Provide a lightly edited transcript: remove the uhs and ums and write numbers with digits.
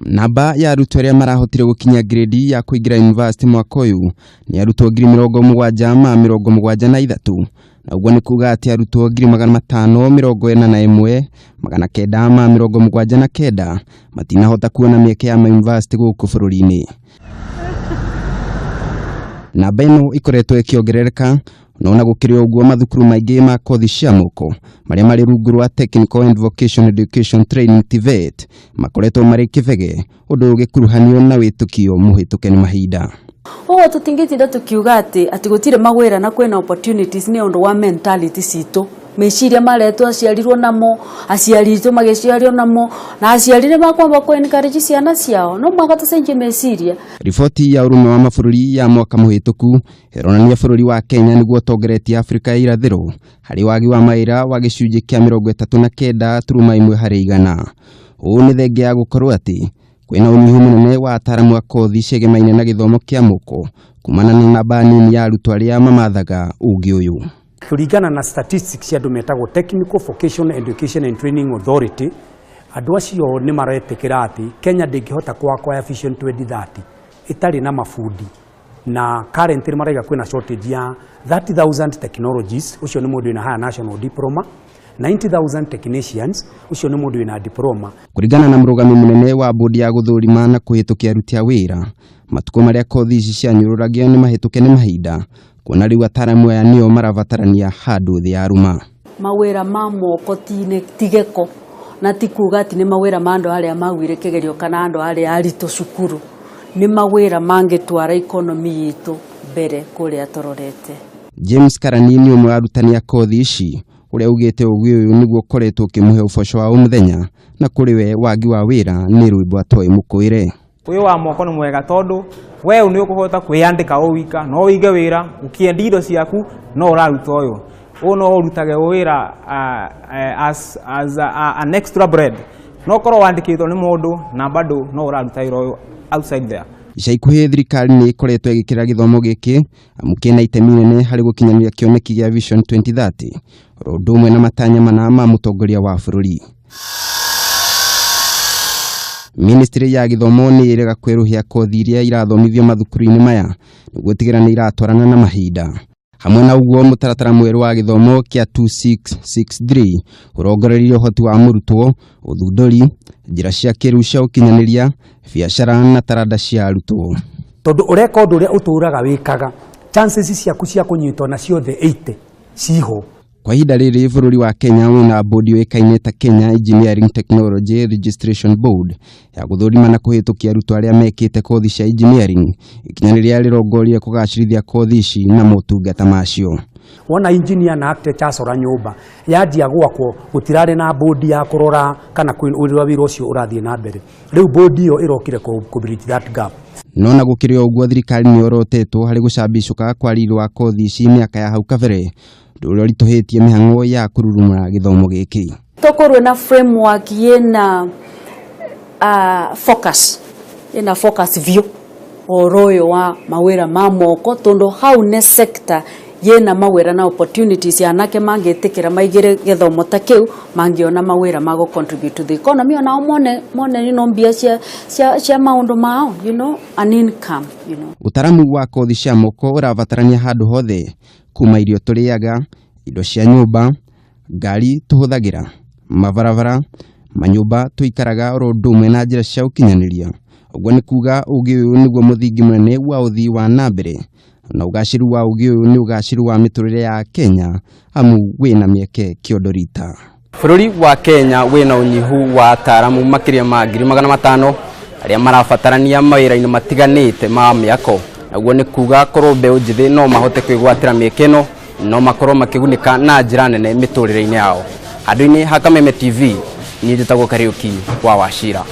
Namba ya arutwo arĩa marahotire gukinya grade ya kuingira university mwaka uyu ni arutwo 70,73 na uguo ni kuga ati arutwo 541,979 matinahota kuona mieke ya university guku bururi-ini. Namba ĩno ikoretwo ikiongerereka na gukiri uguo mathukuru maingi ma kothi cia moko maria mari rungu rwa Technical and Vocational Education Training TVET makoretwo mari kivege undu ugikuruhanio na witukio muhituke ni mahinda. Tutingitinda tukiuga ati gutire mawira na kwena opportunities ni undu wa mentality cito meciria maretwo aciarirwo namo aciarirwo mageciario namo na aciarire bakwamba ku encourage ciana ciao no mwaka tucenjie meciria. Riboti ya urume wa mabũrũri ya mwaka muhituku ironania bũrũri wa Kenya niguo tongeretie Afrika ya irathiro hari wagi wa mawira wa gicunjĩ kia 39.1 harĩ 100. Ũũ nĩ thengia ya gukorwo ati kwina unyihu munene wa ataramu a kothi cegemaine na githomo kia moko kumana na namba nini ya arutwo arĩa mamathaga ugi uyu. Kuringana na statistics ya dometagwo Technical Vocational Education and Training Authority, andu acio ni maretekera ati Kenya ndingihota kwa Vision 2030 itari na mafundi na currently maraiga kwina shortage ya 30,000 technologies ucio ni mundu ina higher national diploma, 90,000 technicians ucio ni mundu ina diploma. Kuringana na mrugami munene wa bodi ya guthurima na kuhitukia aruti a wira matuko maria kothi ici cianyururagio ni mahituke ni mahinda kuona riu ataramu aya nio maravatarania handu thi ya ruma. Mawira ma moko tigeko na tikuga ati ni mawira ma andu aria magwire kigerio kana andu aria arito cukuru ni mawira mangitwara economy yitu mbere kuria tororete. James Karanini umwe arutani a kothi ici uria ugite ugi uyu niguo koretwo kimuhe uboco wa umuthenya na kuriwe wagi wa wira ni rwimbo atoi mukuire. Uyu wa moko ni mwega tondu we ni ukuhota kwiyandika o wika no wige wira ukiendi indo ciaku no uraruta uyu no urutage wira as an extra bread no korwo wandikitwo ni mundu na bado no uraruta wira uyu outside there. Ica ikuhĩ thirikari ni ikoretwo igikira githomo giki amukena itemi nene hari gukinyania kioneki gia Vision 2030 rondu umwe na matanya mana ma mutongoria wa bururi. Ministry ya githomo ni irega kweruhia kothi iria irathomithio mathukuru-ini maya niguo tigira ni iratwarana na mahinda. Hamwe na uguo mutaratara mweru wa githomo kia 2663 urongorerio hoti wa murutwo uthunduri njira cia kiru cia ukinyaniria biacara na taranda cia arutwo. Tondu ureka undu uria uturaga wikaga chances ciaku cia kunyitwo na ciothe 80 ciho. Kwa ihinda rĩrĩ bũrũri wa Kenya wĩna bodi yoĩkaine ta Kenya Engineering Technology Registration Board ya guthurima na kuhĩtũkia arutwo arĩa mekĩte kothi cia engineering ikinyanĩria rĩrongoria kũgacĩrithia kothi ici na motungata macio. Wona engineer na architect acora nyũmba yanjia gwakwo gutirarĩ na bodi ya kurora kana kwĩrwa wĩra ũcio ũrathiĩ na mbere. Rĩu bodi iyo ĩrokire ku bridge that gap. No na gũkĩrĩ ũguo thirikari nĩ yorotetwo harĩ gũcambicũka kwa riri wa kothi ici mĩaka ya hau kabere ndũrĩa ritohetie mĩhang'o ya kururumũra githomo gĩkĩ. Tokorwo na framework yena focus view oroyo wa mawira ma moko tondu hau ne sector yena mawira na opportunities yanake mangetekera maigire githomo ta kiu mangiona mawira mago contribute to the economy ona mone ni nombia cia maundu mao an income Utaramu wa kothi cia moko urabatarania handu hothe kuma irio turiaga indo cia nyumba ngari tuhuthagira mabarabara manyumba tuikaraga rondu umwe na njira cia ukinyaniria. Uguo ni kuga ugi uyu niguo muthingi munene wa uthii wa nambere na ugaciru wa ugi uyu ni ugaciru wa miturire ya Kenya amu wina mieke kiondorita. Bururi wa Kenya wina unyihu wa ataramu makiria ma 500,000 aria marabatarania mawira-ini matiganite ma miako. Naguo ni kuga korwo mbeũ njithi no mahote kwigwatira mieke ino no makorwo makigunika na njira nene miturire-ini yao. Handu-ini ha Kameme TV ni njitagwo Kariuki wa Wachira.